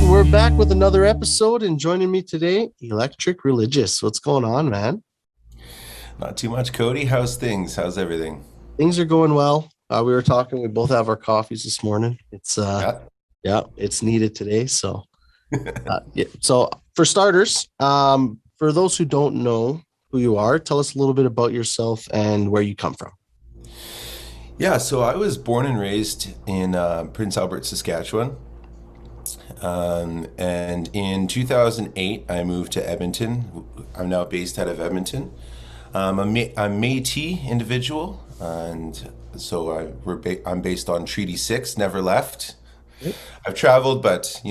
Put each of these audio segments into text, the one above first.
right, we're back with another episode, and joining me today, Electric Religious. What's going on, man? Not too much, Cody. How's things? How's everything? Things are going well. We were talking. We both have our coffees this morning. Yeah. Yeah, it's needed today. So, yeah. So for starters, for those who don't know who you are, tell us a little bit about yourself and where you come from. Yeah, so I was born and raised in Prince Albert, Saskatchewan. And in 2008, I moved to Edmonton. I'm now based out of Edmonton. I'm Métis individual, and so I'm based on Treaty 6, never left. I've traveled, but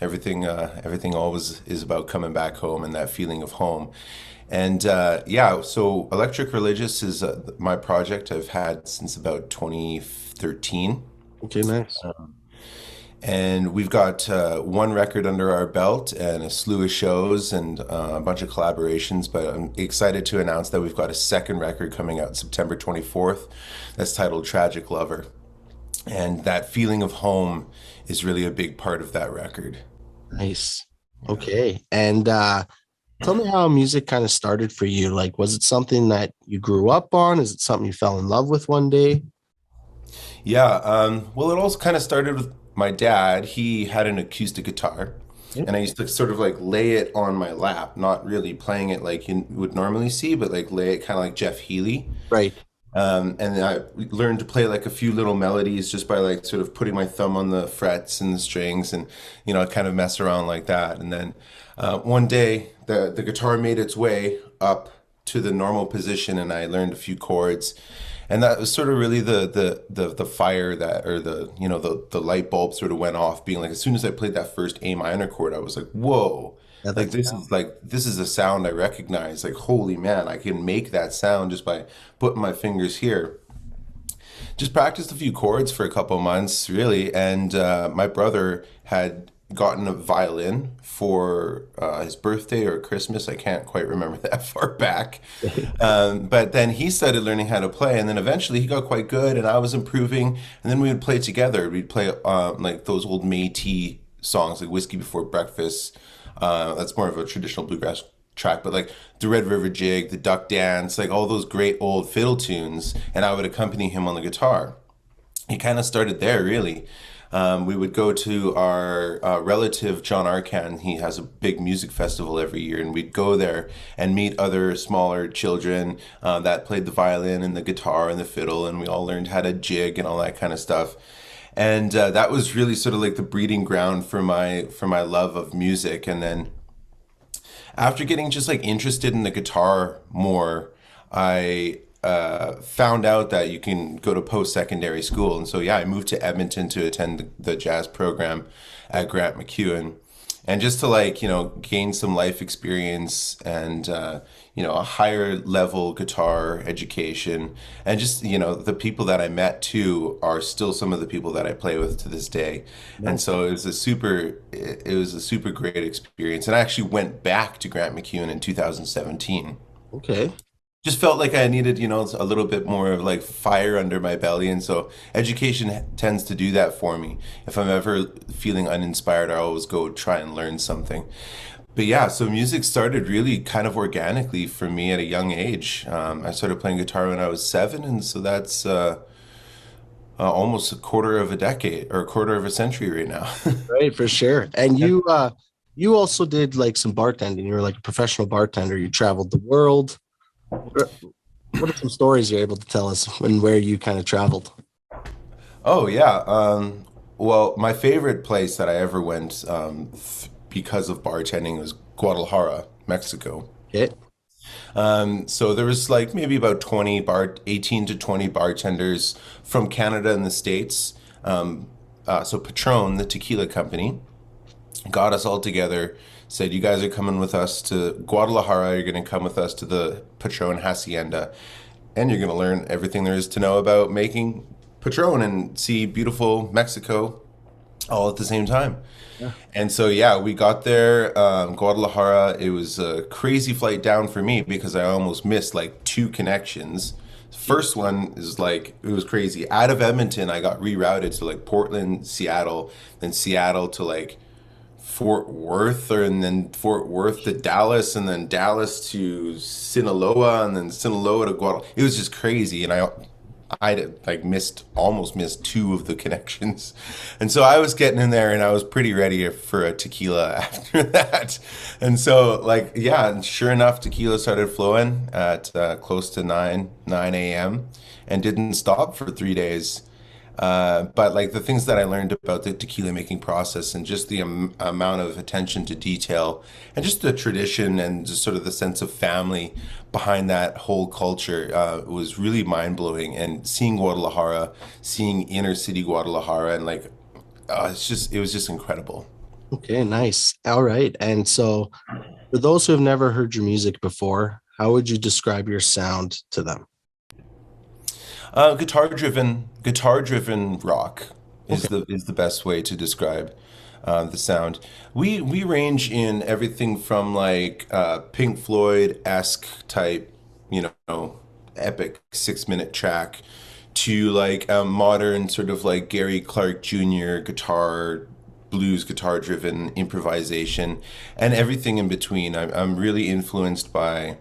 everything always is about coming back home and that feeling of home. And yeah, so Electric Religious is my project I've had since about 2013. Okay, nice. And we've got one record under our belt and a slew of shows and a bunch of collaborations. But I'm excited to announce that we've got a second record coming out September 24th that's titled Tragic Lover. And that feeling of home is really a big part of that record. Nice. Okay, and tell me how music kind of started for you. Like, was it something that you grew up on? Is it something you fell in love with one day? Yeah, well, it all kind of started with my dad. He had an acoustic guitar, Yeah. and I used to sort of like lay it on my lap, not really playing it like you would normally see, but like lay it kind of like Jeff Healey. Right. And then I learned to play like a few little melodies just by like sort of putting my thumb on the frets and the strings and, kind of mess around like that. And then one day the guitar made its way up to the normal position and I learned a few chords. And that was sort of really the fire that, or the light bulb sort of went off, being like, as soon as I played that first A minor chord, I was like, whoa, Yeah, that's like this is a sound I recognize. Like, holy man, I can make that sound just by putting my fingers here. Just practiced a few chords for a couple months, really. And my brother had gotten a violin for his birthday or Christmas. I can't quite remember that far back. But then he started learning how to play, and then eventually he got quite good, and I was improving. And then we would play together. We'd play like those old Métis songs, like "Whiskey Before Breakfast." That's more of a traditional bluegrass track, but like the Red River Jig, the Duck Dance, like all those great old fiddle tunes, and I would accompany him on the guitar. He kind of started there, really. We would go to our relative John Arcan. He has a big music festival every year, and we'd go there and meet other smaller children that played the violin and the guitar and the fiddle, and we all learned how to jig and all that kind of stuff. And that was really sort of like the breeding ground for my love of music. And then after getting just like interested in the guitar more, I found out that you can go to post-secondary school. And so, yeah, I moved to Edmonton to attend the jazz program at Grant MacEwan. And just to like, gain some life experience and, a higher level guitar education. And just, the people that I met too are still some of the people that I play with to this day. And nice. so it was a super great experience. And I actually went back to Grant MacEwan in 2017. Okay. Just felt like I needed, a little bit more of like fire under my belly. And so education tends to do that for me. If I'm ever feeling uninspired, I always go try and learn something. But yeah, so music started really kind of organically for me at a young age. I started playing guitar when I was 7, and so that's almost a quarter of a decade or a quarter of a century right now. Right, for sure. And you also did like some bartending. You were like a professional bartender. You traveled the world. What what are some stories you're able to tell us and where you kind of traveled? Oh yeah. Well, my favorite place that I ever went because of bartending was Guadalajara, Mexico. Okay. So there was like maybe about 18 to 20 bartenders from Canada and the States. So Patron, the tequila company, got us all together, said, "You guys are coming with us to Guadalajara. You're going to come with us to the Patron Hacienda, and you're going to learn everything there is to know about making Patron and see beautiful Mexico all at the same time." Yeah. And so, yeah, we got there, Guadalajara. It was a crazy flight down for me because I almost missed like two connections. First one is like, it was crazy. Out of Edmonton, I got rerouted to like Portland, Seattle, then Seattle to like Fort Worth, or and then Fort Worth to Dallas, and then Dallas to Sinaloa, and then Sinaloa to Guadalajara. It was just crazy, and I like almost missed two of the connections, and so I was getting in there, and I was pretty ready for a tequila after that, and so like yeah, and sure enough, tequila started flowing at close to 9 a.m. and didn't stop for 3 days. But like the things that I learned about the tequila making process and just the amount of attention to detail and just the tradition and just sort of the sense of family behind that whole culture was really mind blowing. And seeing Guadalajara, seeing inner city Guadalajara, and like it was just incredible. Okay, nice. All right. And so, for those who have never heard your music before, how would you describe your sound to them? Guitar driven rock Okay. is the best way to describe the sound. We range in everything from like Pink Floyd esque type, you know, epic 6 minute track to like a modern sort of like Gary Clark Jr. Blues guitar driven improvisation, and everything in between. I'm really influenced by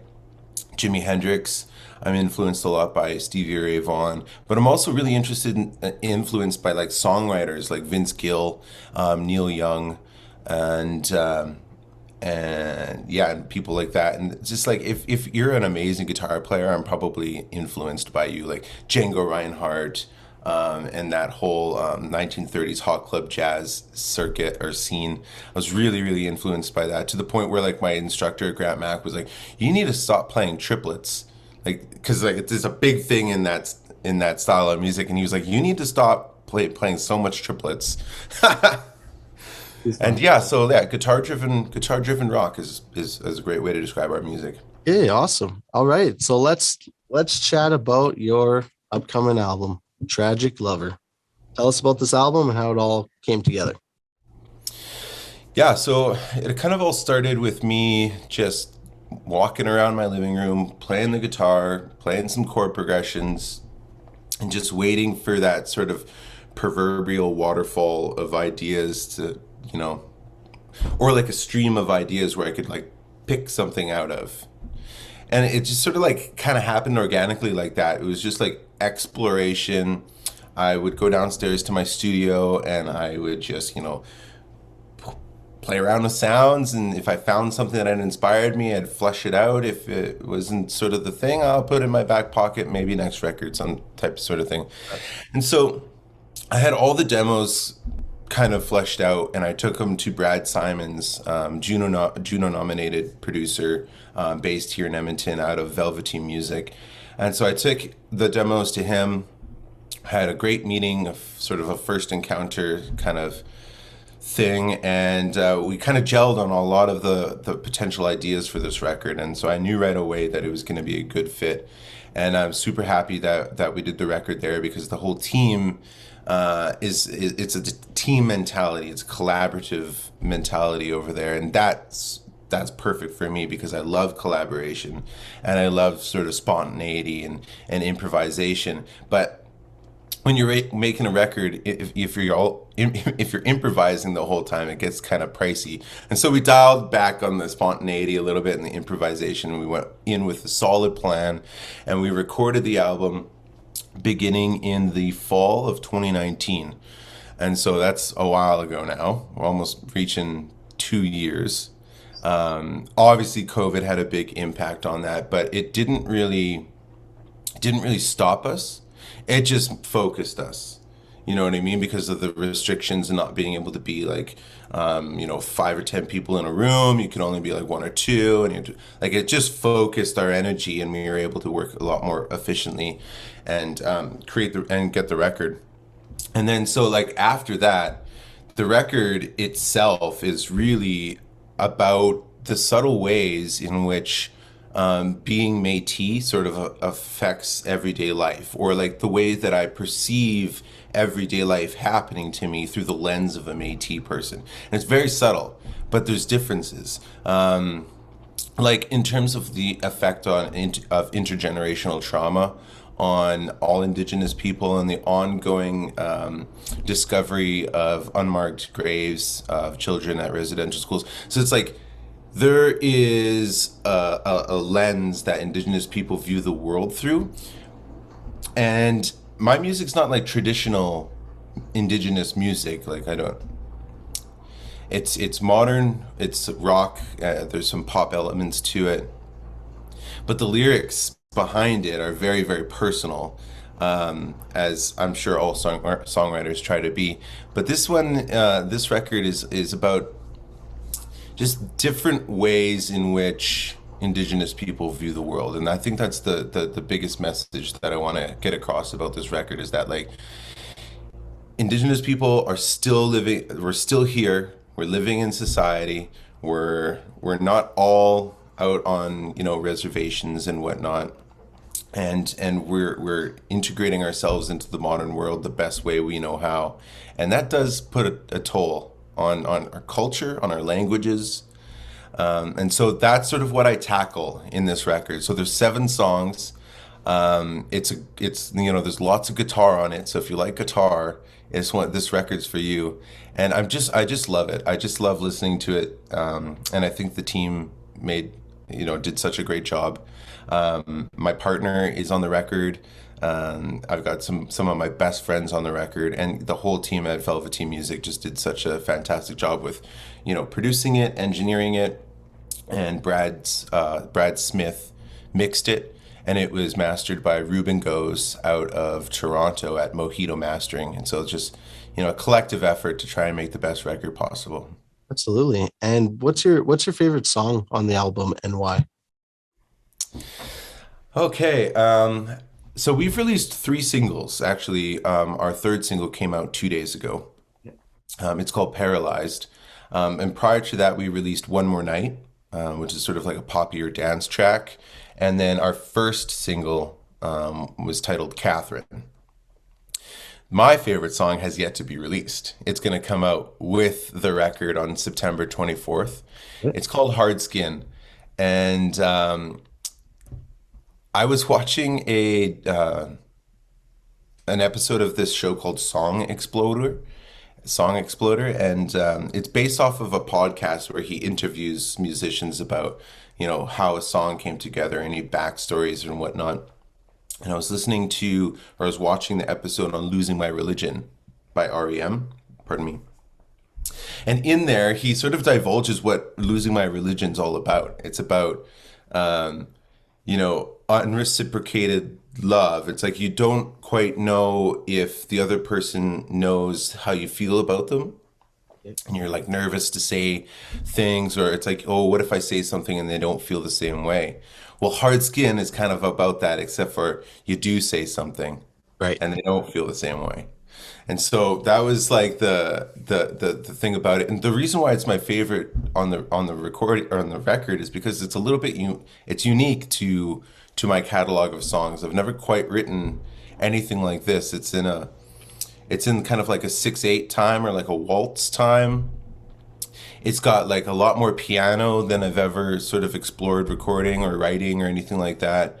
Jimi Hendrix. I'm influenced a lot by Stevie Ray Vaughan, but I'm also really influenced by like songwriters like Vince Gill, Neil Young, and and yeah, and people like that. And it's just like if you're an amazing guitar player, I'm probably influenced by you, like Django Reinhardt. And that whole 1930s hot club jazz circuit or scene. I was really, really influenced by that to the point where like my instructor, Grant Mack, was like, "You need to stop playing triplets, like because like it's a big thing in that style of music." And he was like, "You need to stop playing so much triplets." And yeah, so yeah, guitar driven rock is a great way to describe our music. Okay, awesome. All right. So let's chat about your upcoming album, Tragic Lover. Tell us about this album and how it all came together. Yeah, so it kind of all started with me just walking around my living room, playing the guitar, playing some chord progressions, and just waiting for that sort of proverbial waterfall of ideas to, you know, or like a stream of ideas where I could like pick something out of. And it just sort of like kind of happened organically like that. It was just like exploration. I would go downstairs to my studio and I would just, you know, play around with sounds, and if I found something that had inspired me, I'd flesh it out. If it wasn't sort of the thing, I'll put it in my back pocket, maybe next record, some type of sort of thing. And so I had all the demos kind of fleshed out, and I took them to Brad Simons, Juno nominated producer, based here in Edmonton, out of Velveteen Music. And so I took the demos to him, had a great meeting, of sort of a first encounter kind of thing, and we kind of gelled on a lot of the potential ideas for this record. And so I knew right away that it was going to be a good fit, and I'm super happy that we did the record there, because the whole team it's a team mentality, it's a collaborative mentality over there, and that's perfect for me because I love collaboration and I love sort of spontaneity and improvisation. But when you're making a record, if you're improvising the whole time, it gets kind of pricey. And so we dialed back on the spontaneity a little bit and the improvisation. And we went in with a solid plan, and we recorded the album beginning in the fall of 2019. And so that's a while ago now. We're almost reaching 2 years. Obviously, COVID had a big impact on that, but it didn't really stop us. It just focused us. You know what I mean? Because of the restrictions and not being able to be like, you know, 5 or 10 people in a room. You can only be like one or two, and like it just focused our energy, and we were able to work a lot more efficiently and get the record. And then so like after that, the record itself is really about the subtle ways in which being Métis sort of affects everyday life, or like the way that I perceive everyday life happening to me through the lens of a Métis person. And it's very subtle, but there's differences. Like in terms of the effect of intergenerational trauma on all Indigenous people and the ongoing discovery of unmarked graves of children at residential schools. So it's like there is a lens that Indigenous people view the world through. And my music's not like traditional Indigenous music. Like I don't. It's modern. It's rock. There's some pop elements to it, but the lyrics behind it are very, very personal, as I'm sure all songwriters try to be. But this one, this record is about just different ways in which Indigenous people view the world, and I think that's the biggest message that I want to get across about this record is that like Indigenous people are still living. We're still here. We're living in society. We're not all out on reservations and whatnot, and we're integrating ourselves into the modern world the best way we know how, and that does put a toll on our culture, on our languages, and so that's sort of what I tackle in this record. So there's 7 songs. It's there's lots of guitar on it. So if you like guitar, this record's for you. And I just love it. I just love listening to it. And I think the team did such a great job. My partner is on the record. I've got some of my best friends on the record, and the whole team at Velvet Team Music just did such a fantastic job with, producing it, engineering it, and Brad Smith mixed it, and it was mastered by Ruben Goes out of Toronto at Mojito Mastering, and so it's just a collective effort to try and make the best record possible. Absolutely. And what's your favorite song on the album and why? Okay, so we've released 3 singles. Actually, our third single came out 2 days ago. It's called Paralyzed. And prior to that, we released One More Night, which is sort of like a poppier dance track. And then our first single was titled Catherine. My favorite song has yet to be released. It's going to come out with the record on September 24th. It's called Hard Skin. And I was watching an episode of this show called Song Exploder, and it's based off of a podcast where he interviews musicians about how a song came together, any backstories and whatnot. And I was watching the episode on Losing My Religion by REM, pardon me. And in there, he sort of divulges what Losing My Religion's all about. It's about, unreciprocated love. It's like you don't quite know if the other person knows how you feel about them. And you're like nervous to say things, or it's like, oh, what if I say something and they don't feel the same way? Well, Hard Skin is kind of about that, except for you do say something Right. and they don't feel the same way. And so that was like the thing about it. And the reason why it's my favorite on the record or on the record is because it's a little bit it's unique to my catalog of songs. I've never quite written anything like this. It's in kind of like a 6/8 time or like a waltz time. It's got like a lot more piano than I've ever sort of explored recording or writing or anything like that.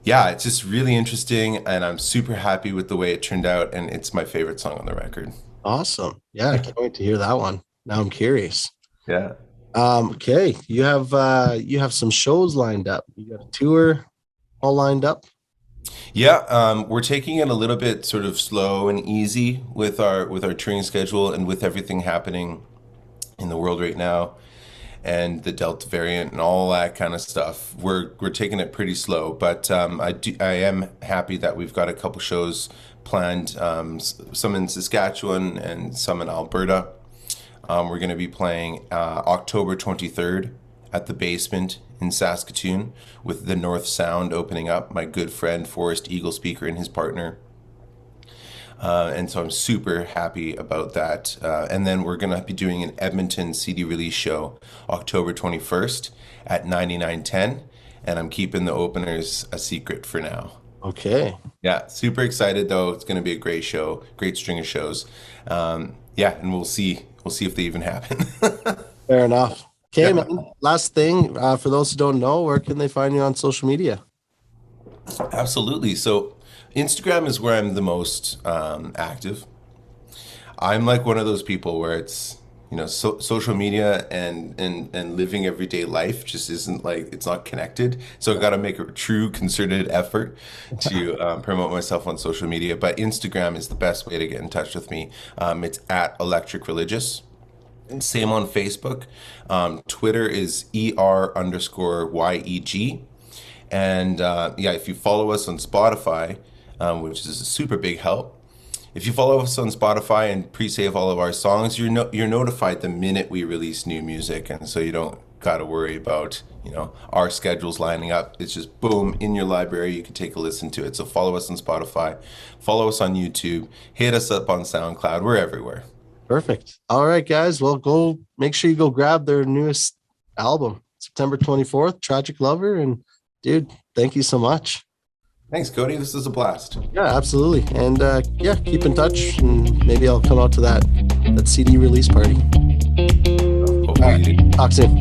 Yeah, it's just really interesting, and I'm super happy with the way it turned out, and it's my favorite song on the record. Awesome. Yeah, I can't wait to hear that one. Now I'm curious. Yeah. Okay. You have some shows lined up. You got a tour all lined up. Yeah, we're taking it a little bit sort of slow and easy with our touring schedule and with everything happening in the world right now and the Delta variant and all that kind of stuff. We're taking it pretty slow, but I am happy that we've got a couple shows planned, some in Saskatchewan and some in Alberta. We're going to be playing October 23rd at the Basement in Saskatoon with the North Sound opening up. My good friend Forrest Eagle Speaker and his partner. And so I'm super happy about that. And then we're going to be doing an Edmonton CD release show October 21st at 9910. And I'm keeping the openers a secret for now. Okay. Yeah, super excited though. It's going to be a great show, great string of shows. Yeah, and we'll see if they even happen. Fair enough. Okay, man. Last thing, for those who don't know, where can they find you on social media? Absolutely. So Instagram is where I'm the most active. I'm like one of those people where it's, social media and living everyday life just isn't like, it's not connected. So I got to make a true concerted effort to promote myself on social media. But Instagram is the best way to get in touch with me. It's at Electric Religious. Same on Facebook. Twitter is ER_YEG. And yeah, if you follow us on Spotify, which is a super big help, if you follow us on Spotify and pre-save all of our songs, you're notified the minute we release new music, and so you don't got to worry about our schedules lining up. It's just boom in your library. You can take a listen to it. So follow us on Spotify, follow us on YouTube, hit us up on SoundCloud. We're everywhere. Perfect. All right, guys. Well, go make sure you go grab their newest album, September 24th, Tragic Lover. And dude, thank you so much. Thanks, Cody. This is a blast. Yeah, absolutely. And yeah, keep in touch, and maybe I'll come out to that CD release party. Hopefully you do. Talk soon.